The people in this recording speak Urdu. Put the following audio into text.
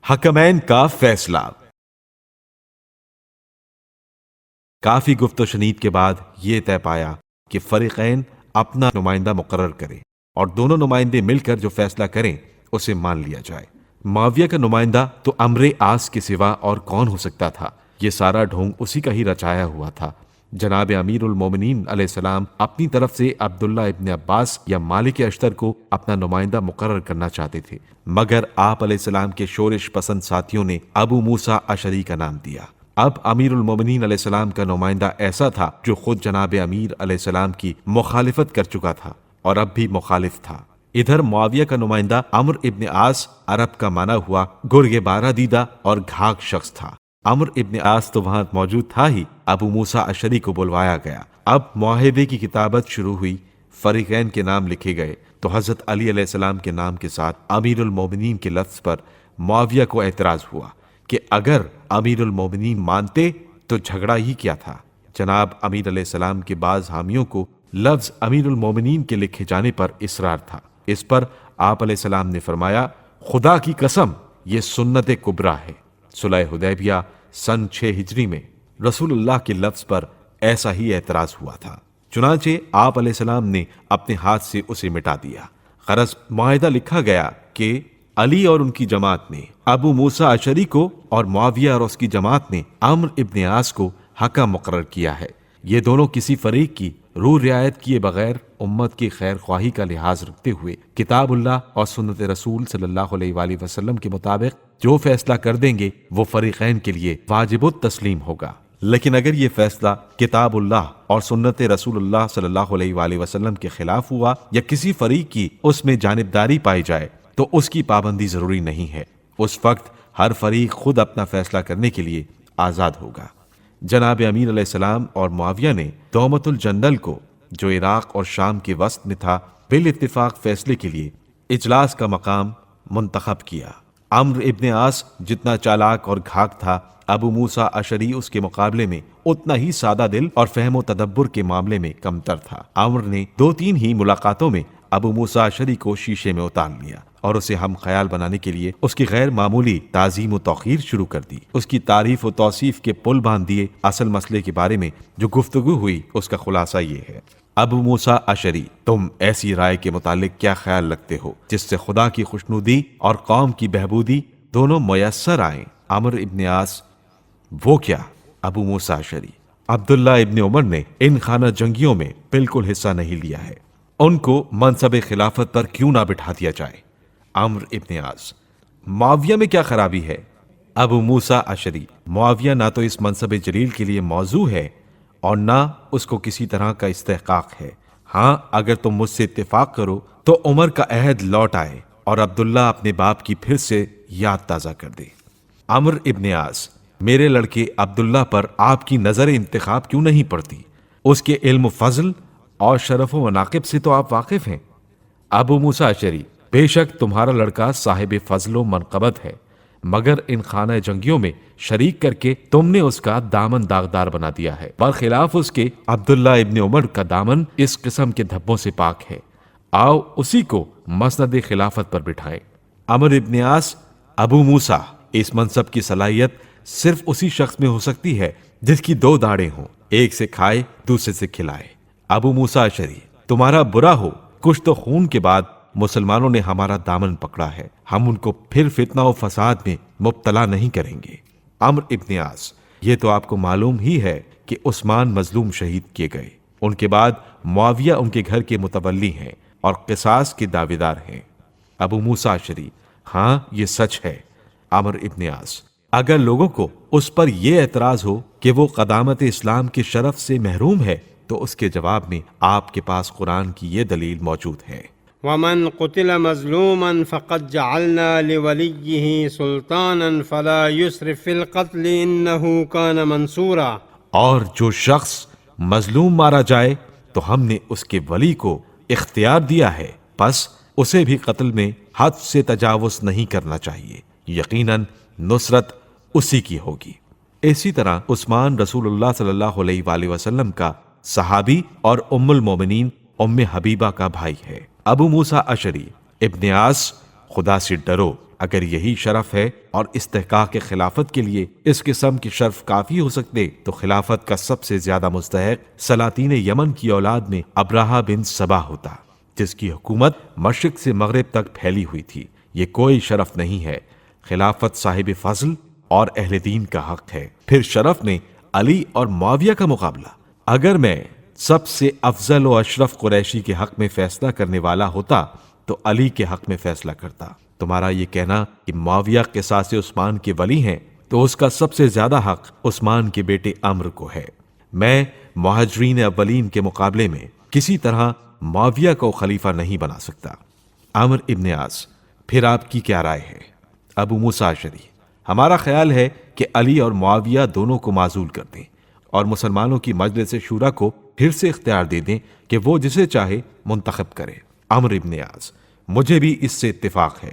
حکمین کا فیصلہ۔ کافی گفت و شنید کے بعد یہ طے پایا کہ فریقین اپنا نمائندہ مقرر کریں اور دونوں نمائندے مل کر جو فیصلہ کریں اسے مان لیا جائے۔ معاویہ کا نمائندہ تو عمرو عاص کے سوا اور کون ہو سکتا تھا؟ یہ سارا ڈھونگ اسی کا ہی رچایا ہوا تھا۔ جناب امیر المومنین علیہ السلام اپنی طرف سے عبداللہ ابن عباس یا مالک اشتر کو اپنا نمائندہ مقرر کرنا چاہتے تھے، مگر آپ علیہ السلام کے شورش پسند ساتھیوں نے ابو موسیٰ اشعری کا نام دیا۔ اب امیر المومنین علیہ السلام کا نمائندہ ایسا تھا جو خود جناب امیر علیہ السلام کی مخالفت کر چکا تھا اور اب بھی مخالف تھا۔ ادھر معاویہ کا نمائندہ عمرو ابن عاص، عرب کا معنی ہوا گرگ بارہ دیدہ اور گھاگ شخص تھا۔ عمرو ابن عاص تو وہاں موجود تھا ہی، ابو موسیٰ اشعری کو بلوایا گیا۔ اب معاہدے کی کتابت شروع ہوئی، فریقین کے نام لکھے گئے تو حضرت علی علیہ السلام کے نام کے ساتھ امیر المومنین کے لفظ پر معاویہ کو اعتراض ہوا کہ اگر امیر المومنین مانتے تو جھگڑا ہی کیا تھا۔ جناب امیر علیہ السلام کے بعض حامیوں کو لفظ امیر المومنین کے لکھے جانے پر اصرار تھا۔ اس پر آپ علیہ السلام نے فرمایا، خدا کی قسم یہ سنت کبریٰ ہے۔ صلح حدیبیہ سن 6 ہجری میں رسول اللہ کے لفظ پر ایسا ہی اعتراض ہوا تھا، چنانچہ آپ علیہ السلام نے اپنے ہاتھ سے اسے مٹا دیا۔ غرض معاہدہ لکھا گیا کہ علی اور ان کی جماعت نے ابو موسیٰ اشعری کو اور معاویہ اور اس کی جماعت نے عمرو ابن عاص کو حکم مقرر کیا ہے۔ یہ دونوں کسی فریق کی روح رعایت کیے بغیر امت کی خیر خواہی کا لحاظ رکھتے ہوئے کتاب اللہ اور سنت رسول صلی اللہ علیہ وآلہ وسلم کے مطابق جو فیصلہ کر دیں گے وہ فریقین کے لیے واجب التسلیم ہوگا۔ لیکن اگر یہ فیصلہ کتاب اللہ اور سنت رسول اللہ صلی اللہ علیہ وآلہ وسلم کے خلاف ہوا یا کسی فریق کی اس میں جانبداری پائی جائے تو اس کی پابندی ضروری نہیں ہے۔ اس وقت ہر فریق خود اپنا فیصلہ کرنے کے لیے آزاد ہوگا۔ جناب امیر علیہ السلام اور معاویہ نے دومت الجندل کو جو عراق اور شام کے وسط میں تھا بالاتفاق فیصلے کے لیے اجلاس کا مقام منتخب کیا۔ عمرو ابن عاص جتنا چالاک اور گھاگ تھا، ابو موسیٰ اشعری اس کے مقابلے میں اتنا ہی سادہ دل اور فہم و تدبر کے معاملے میں کمتر تھا۔ عمرو نے 2-3 ہی ملاقاتوں میں ابو موسیٰ اشعری کو شیشے میں اتار لیا اور اسے ہم خیال بنانے کے لیے اس کی غیر معمولی تعظیم و توقیر شروع کر دی۔ اس کی تعریف و توصیف کے پل باندھ دیے۔ اصل مسئلے کے بارے میں جو گفتگو ہوئی اس کا خلاصہ یہ ہے: ابو موسیٰ اشعری، تم ایسی رائے کے متعلق کیا خیال رکھتے ہو جس سے خدا کی خوشنودی اور قوم کی بہبودی دونوں میسر آئیں؟ عمرو ابن عاص: وہ کیا؟ ابو موسیٰ اشعری: عبداللہ ابن عمر نے ان خانہ جنگیوں میں بالکل حصہ نہیں لیا ہے، ان کو منصب خلافت پر کیوں نہ بٹھا دیا جائے؟ عمرو ابن عاص: معاویہ میں کیا خرابی ہے؟ ابو موسیٰ اشعری: معاویہ نہ تو اس منصب جلیل کے لیے موضوع ہے اور نہ اس کو کسی طرح کا استحقاق ہے۔ ہاں، اگر تم مجھ سے اتفاق کرو تو عمر کا عہد لوٹ آئے اور عبداللہ اپنے باپ کی پھر سے یاد تازہ کر دے۔ عمرو ابن عاص: میرے لڑکے عبداللہ پر آپ کی نظر انتخاب کیوں نہیں پڑتی؟ اس کے علم و فضل اور شرف و مناقب سے تو آپ واقف ہیں۔ ابو موسیٰ اشعری: بے شک تمہارا لڑکا صاحب فضل و منقبت ہے، مگر ان خانہ جنگیوں میں شریک کر کے تم نے اس کا دامن داغدار بنا دیا ہے، برخلاف اس کے عبداللہ ابن عمر کا دامن اس قسم کے دھبوں سے پاک ہے۔ آؤ اسی کو مسند خلافت پر بٹھائیں۔ عمرو ابن عاص: ابو موسیٰ، اس منصب کی صلاحیت صرف اسی شخص میں ہو سکتی ہے جس کی 2 داڑیں ہوں، ایک سے کھائے دوسرے سے کھلائے۔ ابو موسیٰ اشعری: تمہارا برا ہو، کچھ تو خون کے بعد مسلمانوں نے ہمارا دامن پکڑا ہے، ہم ان کو پھر فتنہ و فساد میں مبتلا نہیں کریں گے۔ عمرو ابن عاص: یہ تو آپ کو معلوم ہی ہے کہ عثمان مظلوم شہید کیے گئے، ان کے بعد معاویہ ان کے گھر کے متولی ہیں اور قصاص کے دعویدار ہیں۔ ابو موسیٰ اشعری: ہاں یہ سچ ہے۔ عمرو ابن عاص: اگر لوگوں کو اس پر یہ اعتراض ہو کہ وہ قدامت اسلام کے شرف سے محروم ہے تو اس کے جواب میں آپ کے پاس قرآن کی یہ دلیل موجود ہے: ومن قتل مظلوما فقد جعلنا لوليه سلطانا فلا يسرف في القتل انه كان منصورا۔ اور جو شخص مظلوم مارا جائے تو ہم نے اس کے ولی کو اختیار دیا ہے، پس اسے بھی قتل میں حد سے تجاوز نہیں کرنا چاہیے، یقیناً نصرت اسی کی ہوگی۔ اسی طرح عثمان رسول اللہ صلی اللہ علیہ وآلہ وسلم کا صحابی اور ام المومنین ام حبیبہ کا بھائی ہے۔ ابو موسیٰ اشعری: ابن عاص، خدا سے ڈرو، اگر یہی شرف ہے اور استحقاق خلافت کے لیے اس قسم کی شرف کافی ہو سکتے تو خلافت کا سب سے زیادہ مستحق سلاطین یمن کی اولاد میں ابراہہ بن سبا ہوتا، جس کی حکومت مشرق سے مغرب تک پھیلی ہوئی تھی۔ یہ کوئی شرف نہیں ہے، خلافت صاحب فضل اور اہل دین کا حق ہے۔ پھر شرف میں علی اور معاویہ کا مقابلہ۔ اگر میں سب سے افضل و اشرف قریشی کے حق میں فیصلہ کرنے والا ہوتا تو علی کے حق میں فیصلہ کرتا۔ تمہارا یہ کہنا کہ معاویہ قصاص عثمان کے ولی ہیں تو اس کا سب سے زیادہ حق عثمان کے بیٹے عمرو کو ہے۔ میں مہاجرین اولین کے مقابلے میں کسی طرح معاویہ کو خلیفہ نہیں بنا سکتا۔ عمرو ابن عاص: پھر آپ کی کیا رائے ہے؟ ابو موسیٰ اشعری: ہمارا خیال ہے کہ علی اور معاویہ دونوں کو معزول کر دیں اور مسلمانوں کی مجلس شورا کو پھر سے اختیار دے دیں کہ وہ جسے چاہے منتخب کرے۔ عمرو ابن عاص: مجھے بھی اس سے اتفاق ہے۔